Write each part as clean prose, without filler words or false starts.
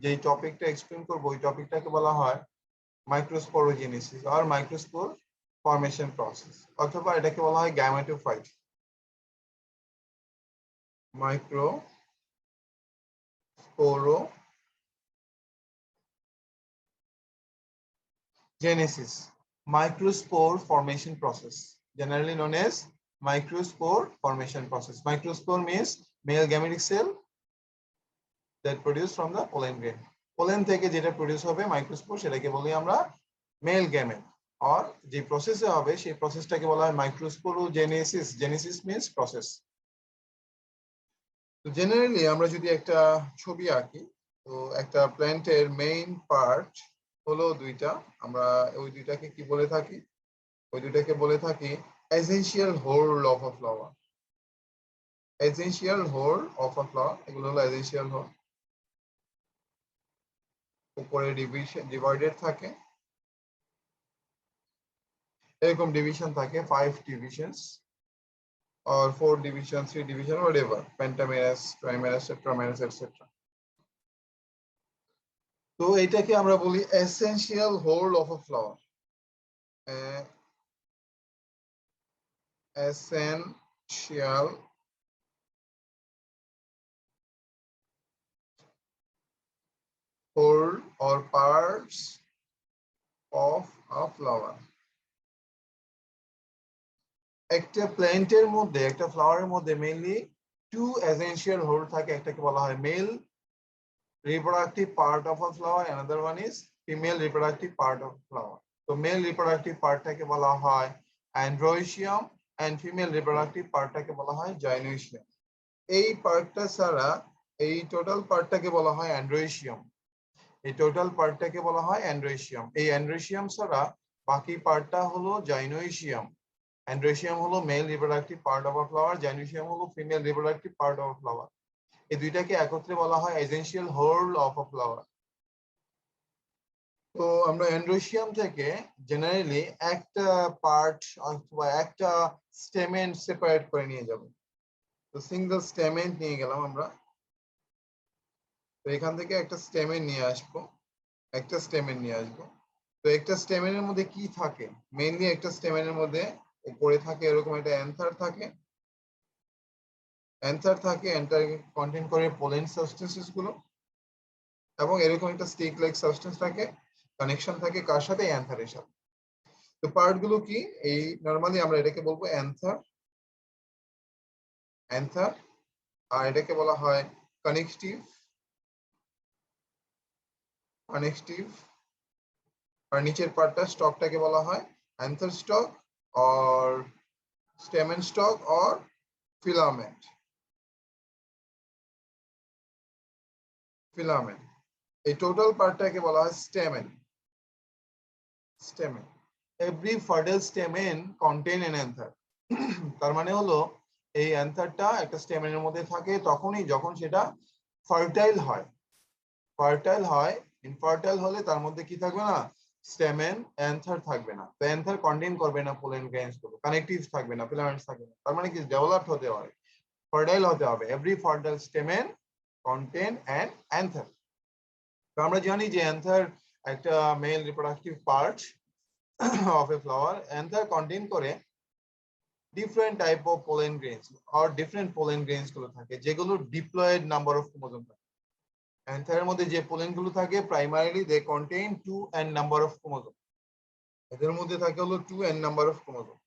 যে টপিকটা এক্সপ্লেন করব ওই টপিকটাকে বলা হয় মাইক্রোস্পোরোজেনেসিস আর মাইক্রোস্পোর ফর্মেশন প্রসেস, অথবা এটাকে বলা হয় gametophyte. Microsporogenesis, microspore formation process, generally known as microspore formation process. Microspore means male gametic cell that produce from the pollen grain. Pollen থেকে যেটা প্রডিউস হবে মাইক্রোস্পোর, সেটাকে বলি আমরা মেল গ্যামেট। আর যে প্রসেসে হবে সেই প্রসেসটাকে বলা হয় মাইক্রোস্পোরোজেনেসিস। Genesis means process. তো জেনারেলি আমরা যদি একটা ছবি আঁকি, তো একটা প্ল্যান্টের মেইন পার্ট হলো দুইটা। আমরা ওই দুইটাকে কি বলে থাকি? ওই দুইটাকে বলে থাকি essential whorl of a flower. Essential whorl of a flower, এগুলো হলো এসেনশিয়াল হোল। উপরে ডিভাইডেড থাকে, এরকম ডিভিশন থাকে 5 divisions or 4 division, 3 division, whatever, pentamerous, trimerous, tetramerous, etc. তো এটাকে আমরা বলি essential whorl of a flower. Essential whorl or parts of a flower. একটা প্ল্যান্টের মধ্যে, একটা ফ্লাওয়ারের মধ্যে মেইনলি 2 এসেনশিয়াল হোল থাকে। একটাকে বলা হয় mail reproductive part of a flower, another one is female reproductive part of flower. So male reproductive part টাকে বলা হয় androecium and female reproductive part টাকে বলা হয় gynoecium. এই পার্টটা ছাড়া এই টোটাল পার্টটাকে বলা হয় androecium. এই টোটাল পার্টটাকে বলা হয় androecium. এই androecium ছাড়া বাকি পার্টটা হলো gynoecium. Androecium হলো male reproductive part of a flower, gynoecium হলো female reproductive part of a flower. এই দুইটাকে একত্রে বলা হয় essential whorl of a flower. তো আমরা অ্যান্ড্রোসিয়াম থেকে জেনারেলি একটা পার্ট অথবা একটা স্টেমেন সেপারেট করে নিয়ে যাব। তো সিঙ্গেল স্টেমেন নিয়ে গেলাম আমরা। তো এখান থেকে একটা স্টেমেন নিয়ে আসবো, একটা স্টেমেন নিয়ে আসবো। তো একটা স্টেমেনের মধ্যে কি থাকে? মেইনলি একটা স্টেমেনের মধ্যে উপরে থাকে এরকম একটা অ্যান্থার থাকে। অ্যান্থার থাকে, অ্যান্থার কন্টেইন করে পোলেন সাবস্টেন্সেস গুলো, এবং এরকম একটা স্টিক লাইক সাবস্টেন্স থাকে, কানেকশন থাকে কার সাথে? অ্যান্থারের সাথে। তো পার্ট গুলো কি? এই নরমালি আমরা এটাকে বলবো অ্যান্থার, অ্যান্থার, আর এটাকে বলা হয় কানেকটিভ, কানেকটিভ, আর নিচের পার্টটা স্টকটাকে বলা হয় anther stalk or stamen stalk or filament, filament. এই টোটাল পার্টটাকে বলা হয় stamen, stamen. Every fertile stamen contain an anther. তার মানে হলো এই অ্যান্থারটা একটা স্টেমেনের মধ্যে থাকে তখনই যখন সেটা ফার্টাইল হয়। ফার্টাইল হয়, ইনফার্টাইল হলে তার মধ্যে কি থাকবে না? স্টেমেন, অ্যান্থার থাকবে না। তো অ্যান্থার কন্টেইন করবে না পোলেন গ্রেইনস গুলো, কানেকটিভ থাকবে না, ফিলামেন্টস থাকবে না। তার মানে কি? ডেভেলপড হতে হবে, ফার্টাইল হতে হবে। Every fertile stamen contain an anther. তো আমরা জানি যে অ্যান্থার একটা male reproductive part of a flower. Anther contain করে different type of pollen grains or different pollen grains গুলো থাকে, যেগুলো diploid number of chromosome থাকে। অ্যান্থারের মধ্যে যে পোলেন গুলো থাকে primarily they contain 2n number of chromosome। এদের মধ্যে থাকে হলো 2n number of chromosome।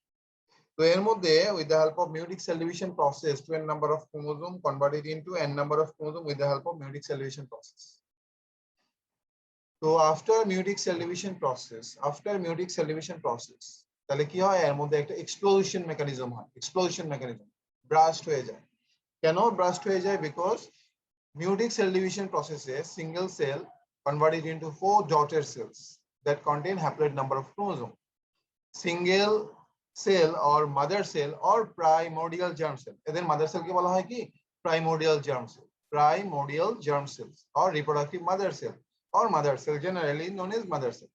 তো এর মধ্যে with the help of meiotic cell division process 2n number of chromosome converted into n number of chromosome with the help of meiotic cell division process. তো after meiotic cell division process, তাহলে কি হয়? এর মধ্যে একটা explosion mechanism হয়, explosion mechanism, ব্রাস্ট হয়ে যায়। কেন ব্রাস্ট হয়ে যায়? Because meiotic cell division process a single cell converted into 4 daughter cells that contain haploid number of chromosome. Single cell or mother cell or primordial germ cell, এদের mother cell কে বলা হয় কি? Primordial germ cell, primordial germ cells or reproductive mother cell or mother cell, generally known as mother cell.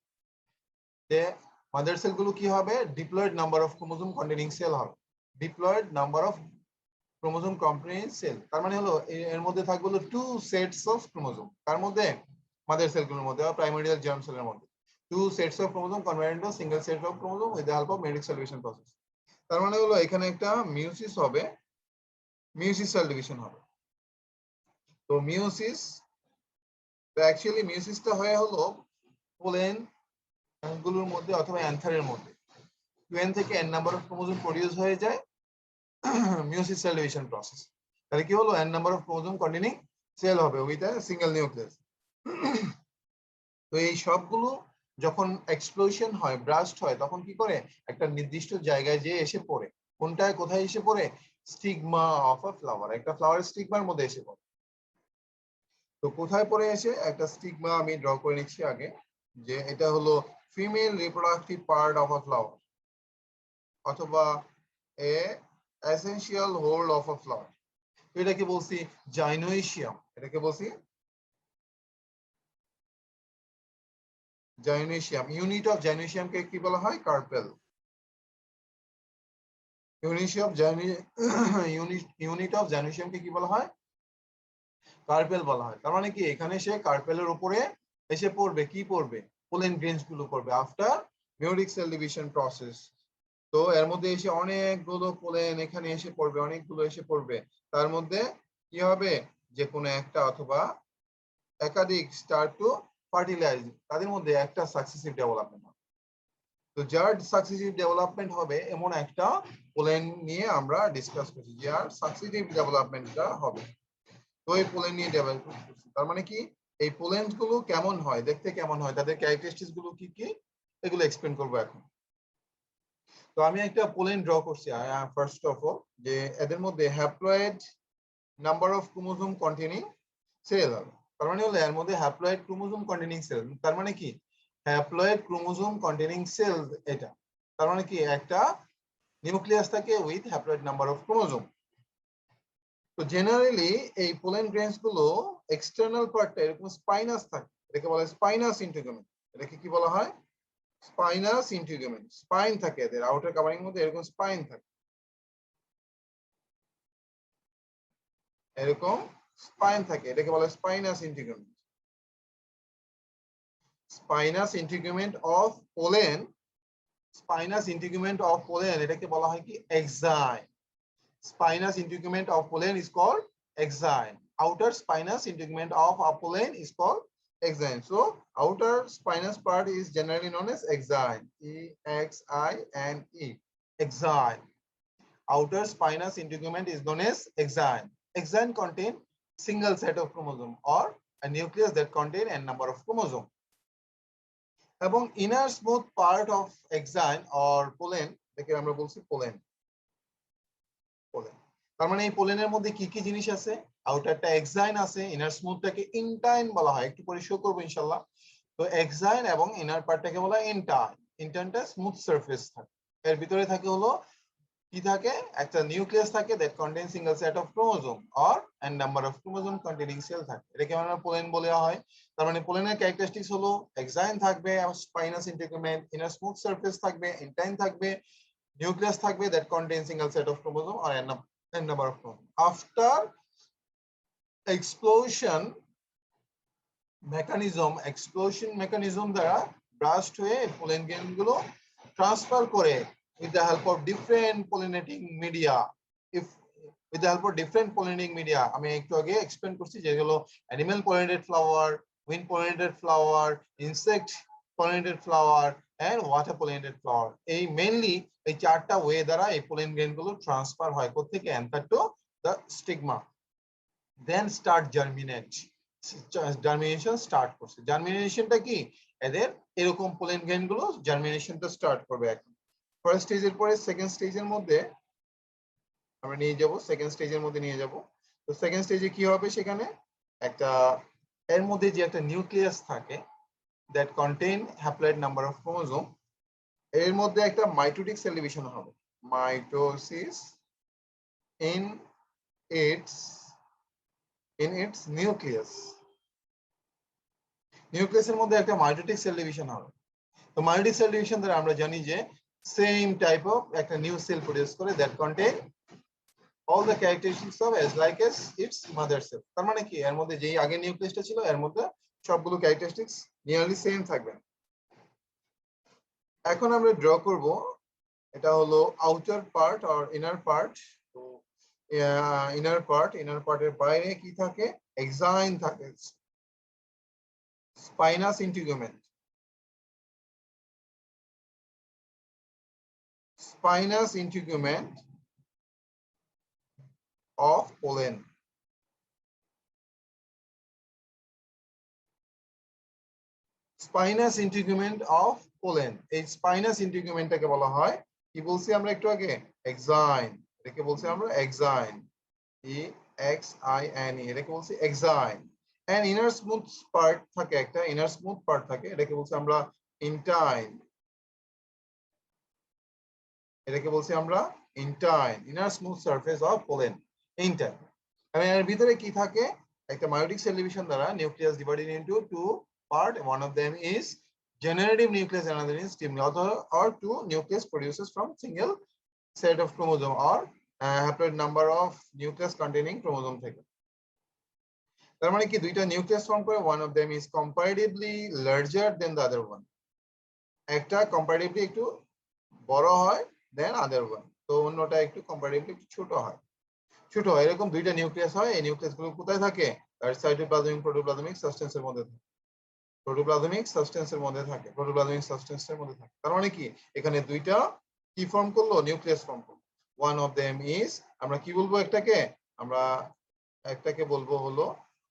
The mother cell গুলো কি হবে? Diploid number of chromosome containing cell হবে, diploid number of chromosome containing cell। তার মানে হলো এর মধ্যে থাকবে হলো 2 sets of chromosome। তার মধ্যে মাদার সেলগুলোর মধ্যে বা প্রাইমারিয়াল জার্ম সেলের মধ্যে। Two sets of chromosome convert into single set of chromosome with the help of meiotic cell division process. তার মানে হলো এখানে একটা মিয়োসিস হবে, মিয়োসিস সেল ডিভিশন হবে। তো মিয়োসিস, তো অ্যাকচুয়ালি মিয়োসিসটা হয় হলো পোলেন গুলোর মধ্যে অথবা অ্যান্থারের মধ্যে 2n থেকে n number of chromosome produce হয়ে যায় মিয়োসিস সেল ডিভিশন প্রসেস। তাহলে কি হলো, n number of chromosome containing cell হবে উইথ আ সিঙ্গেল নিউক্লিয়াস। তো এই সবগুলো যখন এক্সপ্লোশন হয়, ব্রাস্ট হয়, তখন কি করে একটা নির্দিষ্ট জায়গায় যে এসে পড়ে। কোনটায় কোথায় এসে পড়ে? স্টিগমা অফ আ ফ্লাওয়ার, একটা ফ্লাওয়ারের স্টিগমার মধ্যে এসে পড়ে। তো কোথায় পড়ে এসে একটা স্টিগমা আমি ড্র করে নিচ্ছি আগে, যে এটা হলো female reproductive part of a flower অথবা a essential whorl of a flower. তো এটাকে বলছি জাইনোইশিয়াম। এটাকে বলছি জাইনোইশিয়াম। ইউনিট অফ জাইনোইশিয়ামকে কি বলা হয়? কার্পেল। ইউনিট অফ জাইনোইশিয়ামকে কি বলা হয়? কার্পেল বলা হয়। তার মানে কি এখানে সে কার্পেলের উপরে এসে পড়বে, কি পড়বে? পোলেন গ্রেনস গুলো পড়বে after meiotic cell division process. তো এর মধ্যে এসে অনেকগুলো পোলেন এখানে এসে পড়বে, অনেকগুলো এসে পড়বে। তার মধ্যে কি হবে? যে কোনো একটা অথবা একাধিক স্টার্ট টু ফার্টিলাইজ, তাদের মধ্যে একটা সাকসেসিভ ডেভেলপমেন্ট হবে। তো যার সাকসেসিভ ডেভেলপমেন্ট হবে এমন একটা পোলেন নিয়ে আমরা ডিসকাস করছি, যার সাকসেসিভ ডেভেলপমেন্টটা হবে। তো এই পোলেন নিয়ে ডেভেলপ করছি। তার মানে কি এই পোলেন গুলো কেমন হয়, দেখতে কেমন হয়, তাদের ক্যারেক্টারিস্টিক্স গুলো কি কি, এগুলো এক্সপ্লেন করবো এখন। তো আমি একটা পোলেন ড্র করছি ফার্স্ট অফ অল, যে এদের মধ্যে haploid number of chromosome containing cell হবে। তার মানে হলো এর মধ্যে হ্যাপ্লয়েড ক্রোমোসোম কন্টেনিং সেল, তার মানে কি হ্যাপ্লয়েড ক্রোমোসোম কন্টেনিং সেল এটা। তার মানে কি একটা নিউক্লিয়াস থাকে with haploid number of chromosome. তো জেনারেলি এই পোলেন গ্রেনস গুলো এক্সটার্নাল পার্টটা এরকম স্পাইনাস থাকে, এটাকে বলা হয় স্পাইনাস ইন্টিগুমেন্ট। এটাকে কি বলা হয়? স্পাইনাস ইন্টিগুমেন্ট। স্পাইন থাকে এদের আউটার কভারিং মধ্যে, এরকম স্পাইন থাকে, এরকম স্পাইন থাকে, এটাকে বলা হয় spinous integument. Spinous integument of pollen, spinous integument of pollen এটাকে বলা হয় কি? Exine. Spinous integument of pollen is called exine. Outer spinous integument of a pollen is called exine. So outer spinous part is generally known as exine. E-X-I-N-E. Exine. Outer spinous integument is known as exine. Exine contain single set of chromosome or a nucleus that contain n number of chromosome. এবং inner smooth part of exine or pollen এটাকে আমরা বলছি pollen. Pollen. তার মানে এই পোলেনের মধ্যে কি কি জিনিস আছে? আউটারটা এক্সাইন আছে, ইনার স্মুথটাকে ইনটাইন বলা হয়, একটু পরে শো করব ইনশাআল্লাহ। তো এক্সাইন এবং ইনার পার্টটাকে বলা হয় ইনটাইন। ইনটাইনটা স্মুথ সারফেস থাকে, এর ভিতরে থাকে হলো কি থাকে? একটা নিউক্লিয়াস থাকে that contain single set of chromosome or n number of chromosome containing cell থাকে, এটাকে আমরা পোলেন বলা হয়। তার মানে পোলেনের ক্যারেক্টারিস্টিক্স হলো এক্সাইন থাকবে, spinous integument, inner smooth surface থাকবে, ইনটাইন থাকবে, nucleus থাকবে that contains single set of chromosome or n number of chromosomes. After explosion mechanism দ্বারা ব্রাস্ট হয়ে পোলেন গ্রেন গুলো ট্রান্সফার করে with the help of different pollinating media. With the help of different pollinating media, আমি একটু আগে explain করছি যেগুলো animal pollinated flower, wind pollinated flower, insect pollinated flower and water pollinated flower. এই mainly এই চারটা ওয়ে দ্বারা এই পোলেন গ্রেন গুলো ট্রান্সফার হয় কোত্থেকে? Anther to the stigma, then start germinate. Germination start করছে। জার্মিনেশনটা কি? এদের এরকম পোলেন গ্রেন গুলো জার্মিনেশনটা স্টার্ট করবে এখন। ফার্স্ট স্টেজের পরে সেকেন্ড স্টেজের মধ্যে আমরা নিয়ে যাব, সেকেন্ড স্টেজের মধ্যে নিয়ে যাব। তো সেকেন্ড স্টেজে কি হবে? সেখানে একটা এর মধ্যে যে একটা নিউক্লিয়াস থাকে that contain haploid number of chromosome, এর মধ্যে একটা মাইটোটিক সেল ডিভিশন হবে, মাইটোসিস in its nucleus। নিউক্লিয়াসের মধ্যে একটা মাইটোটিক সেল ডিভিশন হবে। তো মাইটোটিক সেল ডিভিশন দ্বারা আমরা জানি যে সেম টাইপ অফ একটা নিউ সেল প্রডিউস করে that contain all the characteristics of as like as its mother cell। তার মানে কি এর মধ্যে যেই আগে নিউক্লিয়াসটা ছিল এর মধ্যে সবগুলো ক্যারেক্টারিস্টিক্স নিয়ারলি সেম থাকবে। এখন আমরা ড্র করব, এটা হলো আউটার পার্ট আর ইনার পার্ট। তো ইনার পার্টের বাইরে কি থাকে? এক্সাইন থাকে, spinous integument. Spinous integument of pollen. Spinous integument of pollen. এই স্পাইনাস ইন্টিগুমেন্টটাকে বলা হয় কি বলছি আমরা একটু আগে? এক্সাইন। এটাকে বলছি আমরা exine, E X I N E, এটাকে বলছি exine. And inner smooth part থাকে, একটা ইনার স্মুথ পার্ট থাকে, এটাকে বলছি আমরা ইন্টাইন। এটাকে বলছি আমরা intine, inner smooth surface of pollen, intine. এর ভিতরে কি থাকে? একটা meiotic cell division দ্বারা nucleus divided into two part. One of them is generative nucleus, another is stimulator, or two nucleus produces from single set of chromosome or haploid number of nucleus containing chromosome থেকে। তার মানে কি দুইটা nucleus form করে, one of them is comparatively larger than the other one. একটা comparatively একটু বড় হয় দেন আদার ওয়ান, তো অন্যটা একটু কম্পারেটিভলি একটু ছোট হয়। এরকম দুইটা নিউক্লিয়াস হয়। এই নিউক্লিয়াস গুলো কোথায় থাকে? সাইটোপ্লাজমিক প্রোটোপ্লাজমিক সাবস্টেন্সের মধ্যে থাকে, প্রোটোপ্লাজমিক সাবস্টেন্সের মধ্যে থাকে, প্রোটোপ্লাজমিক সাবস্টেন্সের মধ্যে থাকে। তার মানে কি এখানে দুইটা কি ফর্ম করলো? নিউক্লিয়াস ফর্ম করলো। ওয়ান অফ দেম ইজ, আমরা কি বলবো একটাকে? আমরা একটাকে বলবো হলো,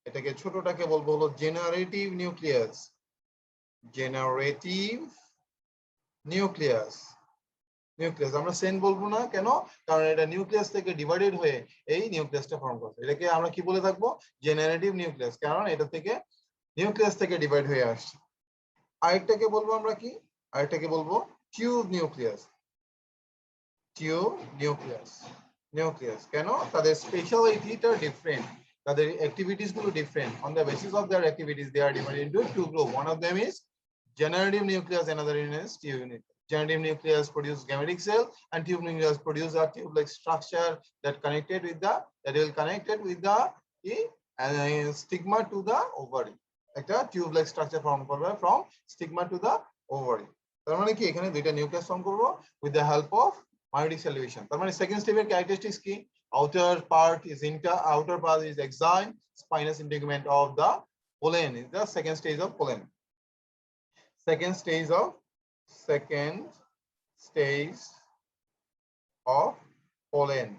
এটাকে ছোটটাকে বলবো হলো generative nucleus. Generative nucleus. Nucleus আমরা সেন বলবো না, কেন? কারণ এটা নিউক্লিয়াস থেকে ডিভাইডেড হয়ে এই নিউক্লিয়াসটা ফর্ম করছে। এটাকে আমরা কি বলে থাকবো? জেনারেটিভ নিউক্লিয়াস, কারণ এটা থেকে নিউক্লিয়াস থেকে ডিভাইড হয়ে আসছে। আরেকটাকে বলবো আমরা কি? আরেকটাকে বলবো tube nucleus. Tube nucleus. Nucleus কেন? তাদের স্পেশালিটিটা ডিফারেন্ট, তাদের অ্যাক্টিভিটিস গুলো different. On the basis of their activities they are divided into two group. One of them is generative nucleus, another is tube nucleus. Generative nucleus produce gametic cell, and tube nucleus produce a tube-like structure that connected with the stigma to the ovary. একটা tube-like structure form করবে from stigma to the ovary. তার মানে কি এখানে দুইটা nucleus form করব with the help of meiotic cell division. তার মানে সেকেন্ড স্টেপের ক্যারেক্টারিস্টিক্স কি? outer part is exine, spinous integument of the pollen is the second stage of pollen. Second stage of pollen.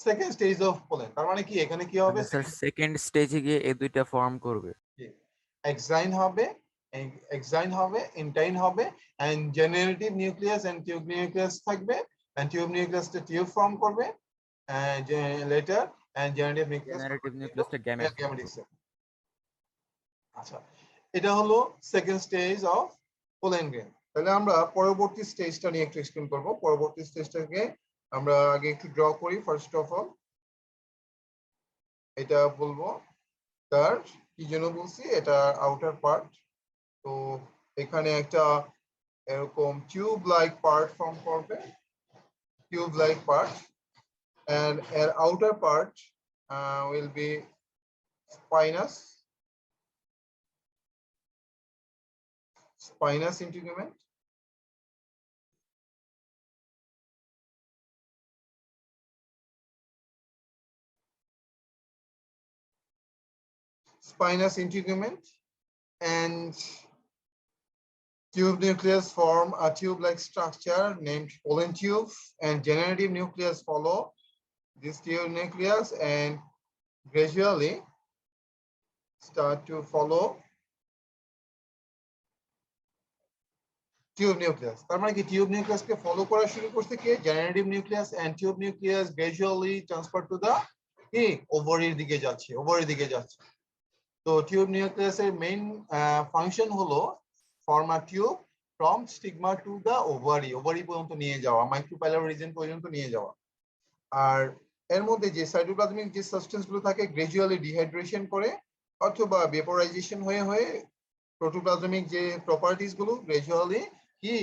Second stage of pollen. তার মানে কি এখানে কি হবে? Sir second স্টেজে গিয়ে এই দুইটা ফর্ম করবে। এক্সাইন হবে, ইন্টাইন হবে, and generative nucleus and tube nucleus থাকবে, and tube nucleus টা টিউব ফর্ম করবে later, and generative nucleusটা gametic cell. আচ্ছা, এটা হলো second stage of pollen grain. তাহলে আমরা পরবর্তী স্টেজটা নিয়ে একটু এক্সপ্লেইন করব। পরবর্তী স্টেজটাকে আমরা আগে একটু ড্র করি। ফার্স্ট অফ অল এটা বলবো তার কি জন্য বলছি, এটা আউটার পার্ট। তো এখানে একটা এরকম টিউব লাইক পার্ট ফর্ম করবে, টিউব লাইক পার্ট, and এর outer part will be spinous integument. Spinous integument and tube nucleus form a tube-like structure named pollen tube, and generative nucleus follow this tube nucleus and gradually start to follow tube nucleus. তার মানে কি tube নিউক্লিয়াসকে follow করা শুরু করছে কে? Generative nucleus, and tube nucleus gradually transfer to the কি ওভারির দিকে যাচ্ছে। তো টিউব নিউক্লিয়াসের মেইন ফাংশন হলো form a tube from stigma to the ovary, ovary পর্যন্ত নিয়ে যাওয়া, মাইক্রোপাইলার রিজন পর্যন্ত নিয়ে যাওয়া। আর এর মধ্যে যে সাইটোপ্লাজমিক যে সাবস্টেন্স গুলো থাকে গ্রাজুয়ালি ডিহাইড্রেশন করে অথবা ভেপোরাইজেশন হয়ে প্রোটোপ্লাজমিক যে প্রপার্টিজ গুলো গ্রাজুয়ালি কি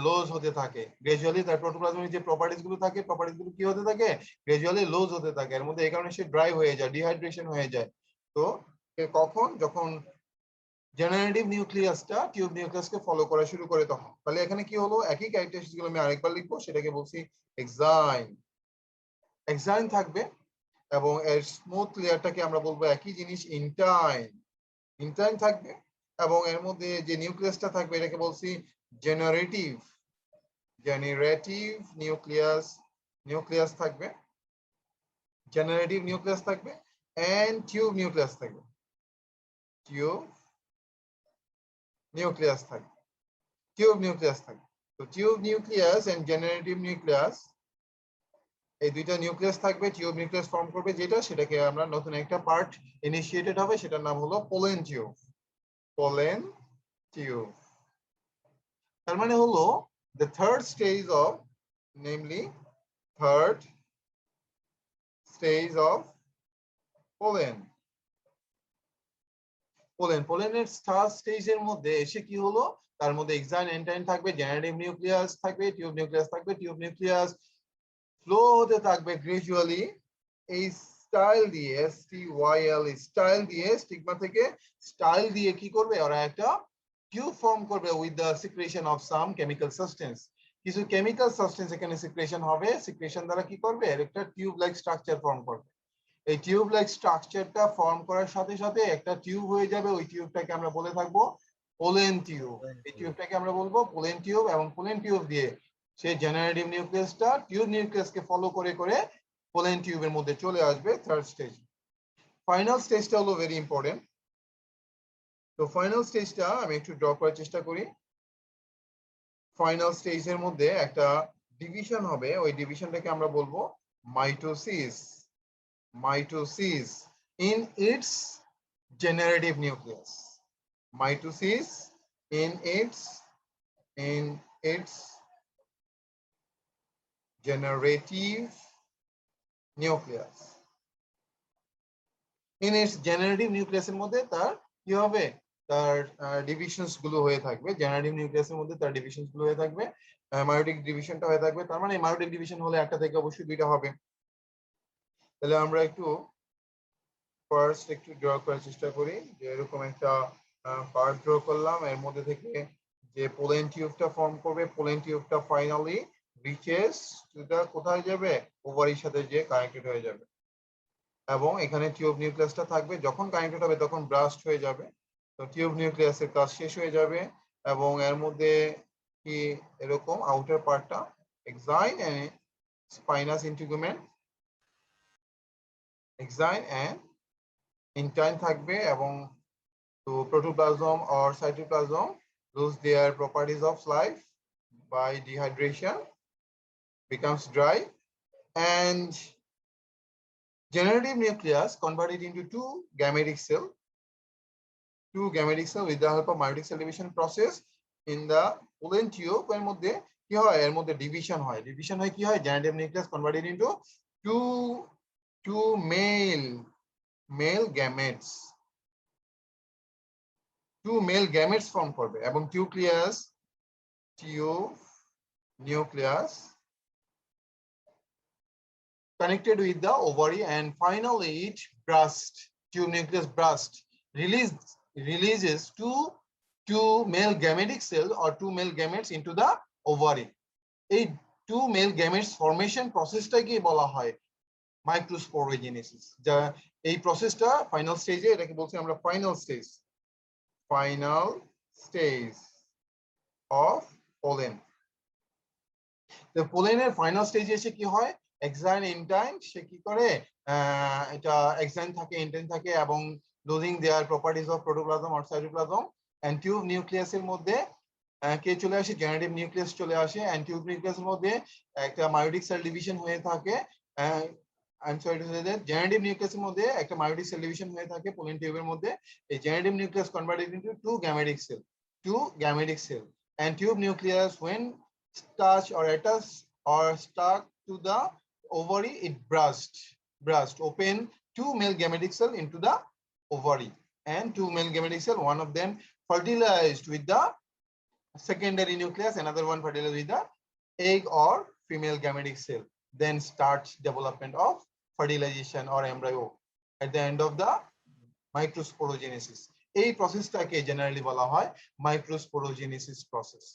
লস হতে থাকে। গ্রাজুয়ালি তার প্রোটোপ্লাজমিক যে প্রপার্টিজ গুলো থাকে, প্রপার্টিজ গুলো কি হতে থাকে? গ্রাজুয়ালি লস হতে থাকে। এর মধ্যে এই কারণে সে ড্রাই হয়ে যায়, ডিহাইড্রেশন হয়ে যায়। তো কখন? যখন জেনারেটিভ নিউক্লিয়াসটা টিউব নিউক্লিয়াসকে ফলো করা শুরু করে তখন। তাহলে এখানে কি হলো, একই ক্যারেক্টারিস্টিক গুলো আমি আরেকবার লিখবো, সেটাকে বলছি এক্সাইন। এক্সাইন থাকবে এবং এর স্মুথ লেয়ারটাকে আমরা বলবো একই জিনিস ইনটাইন। ইনটাইন থাকবে এবং এর মধ্যে যে নিউক্লিয়াসটা থাকবে এটাকে বলছি জেনারেটিভ। জেনারেটিভ নিউক্লিয়াস, নিউক্লিয়াস থাকবে, জেনারেটিভ নিউক্লিয়াস থাকবে এন্ড টিউব নিউক্লিয়াস থাকবে, টিউব নিউক্লিয়াস থাকবে, টিউব নিউক্লিয়াস থাকবে। তো tube nucleus and generative nucleus, এই দুইটা নিউক্লিয়াস থাকবে, টিউব নিউক্লিয়াস ফর্ম করবে যেটা, সেটাকে আমরা নতুন একটা পার্ট ইনিশিয়েটেড হবে, সেটার নাম হলো পোলেন টিউব। Pollen tube. তার মানে হলো the third stage of, namely third stage of pollen. পোলেনের থার্ড স্টেজের মধ্যে এসে কি হলো, তার মধ্যে এক্সাইন এন্টাইন থাকবে, জেনারেটিভ নিউক্লিয়াস থাকবে, টিউব নিউক্লিয়াস থাকবে। টিউব নিউক্লিয়াস ফ্লো হতে থাকবে গ্রাজুয়ালি এই স্টাইল দিয়ে, STYL স্টাইল দিয়ে, স্টিগমা থেকে স্টাইল দিয়ে কি করবে, ওরা একটা টিউব ফর্ম করবে with the secretion of some chemical substance. কিছু কেমিক্যাল সাবস্টেন্স এখানে সিক্রেশন হবে, সিক্রেশন দ্বারা কি করবে, একটা টিউব লাইক স্ট্রাকচার ফর্ম করবে। এই টিউব লাইক স্ট্রাকচারটা ফর্ম করার সাথে সাথে একটা টিউব হয়ে যাবে, ওই টিউবটাকে আমরা বলে থাকবো পোলেন টিউব। এই টিউবটাকে আমরা বলবো পোলেন টিউব, এবং পোলেন টিউব দিয়ে সেই জেনারেটিভ নিউক্লিয়াসটা টিউব নিউক্লিয়াসকে ফলো করে করে পোলেন টিউবের মধ্যে চলে আসবে থার্ড স্টেজ। ফাইনাল স্টেজটা হলো ভেরি ইম্পর্টেন্ট। তো ফাইনাল স্টেজটা আমি একটু ড্র করার চেষ্টা করি। ফাইনাল স্টেজের মধ্যে একটা ডিভিশন হবে, ওই ডিভিশনটাকে আমরা বলবো mitosis. Mitosis in its generative nucleus. Mitosis in its generative nucleus. In its generative nucleus এর মধ্যে তার কি হবে, তার ডিভিশনস গুলো হয়ে থাকবে। জেনারেটিভ নিউক্লিয়াসের মধ্যে তার ডিভিশনস গুলো হয়ে থাকবে, মায়োটিক ডিভিশনটা হয়ে থাকবে। তার মানে মায়োটিক ডিভিশন হলে একটা থেকে অবশ্যই দুইটা হবে। তাহলে আমরা একটু ফার্স্ট একটু ড্র করার চেষ্টা করি, যে এরকম একটা পার্ট ড্র করলাম, এর মধ্যে থেকে যে পোলেন টিউবটা ফর্ম করবে, পোলেন টিউবটা ফাইনালি রিচেস টু দা, কোথায় যাবে, ওভারির সাথে যে কানেক্টেড হয়ে যাবে। এবং এখানে টিউব নিউক্লিয়াসটা থাকবে, যখন কানেক্টেড হবে তখন ব্রাস্ট হয়ে যাবে। তো টিউব নিউক্লিয়াসের কাজ শেষ হয়ে যাবে এবং এর মধ্যে কি এরকম আউটার পার্টটা exine and spinous integument, exine and intine থাকবে। এবং তো protoplasm or cytoplasm lose their properties of life by dehydration, becomes dry, and generative nucleus converted into two gametic cell with the help of meiotic cell division process in the pollen tube। এর মধ্যে কি হয়, এর মধ্যে division হয়, division হয় কি হয়, generative nucleus converted into two male gametes, two male gametes form করবে এবং tube nucleus connected with the ovary, and finally it bursts, tube nucleus burst, releases two male gametic cells or two male gametes into the ovary. এই two male gametes formation প্রসেসটাকে বলা হয় microsporogenesis. যা এই প্রসেসটা final স্টেজে, এটাকে বলছি আমরা ফাইনাল স্টেজ অফ পোলেন। তো পোলেনের ফাইনাল স্টেজে এসে কি হয়, এক্সাইন ইনটাইন সে কি করে, এটা এক্সাইন থাকে, ইনটাইন থাকে এবং losing their properties of protoplasm or cytoplasm. And tube নিউক্লিয়াসের মধ্যে কে চলে আসে, জেনারেটিভ নিউক্লিয়াস চলে আসে। এন্ড টিউব নিউক্লিয়াসের মধ্যে একটা মায়োটিক সেল ডিভিশন হয়ে থাকে। I'm sorry to say that generative নিউক্লিয়াসের মধ্যে একটা মায়োটিক সেল ডিভিশন হয়ে থাকে পোলেন টিউবের মধ্যে। এই generative nucleus converted into two gametic cell, and tube nucleus when touch or attach or stuck to the ovary, it burst open two male gametic cell into the ovary, and two male gametic cell, one of them fertilized with the secondary nucleus, another one fertilized with the egg or female gametic cell, then starts development of fertilization or embryo. At the end of the microsporogenesis. এই প্রসেসটাকে generally বলা হয় microsporogenesis process.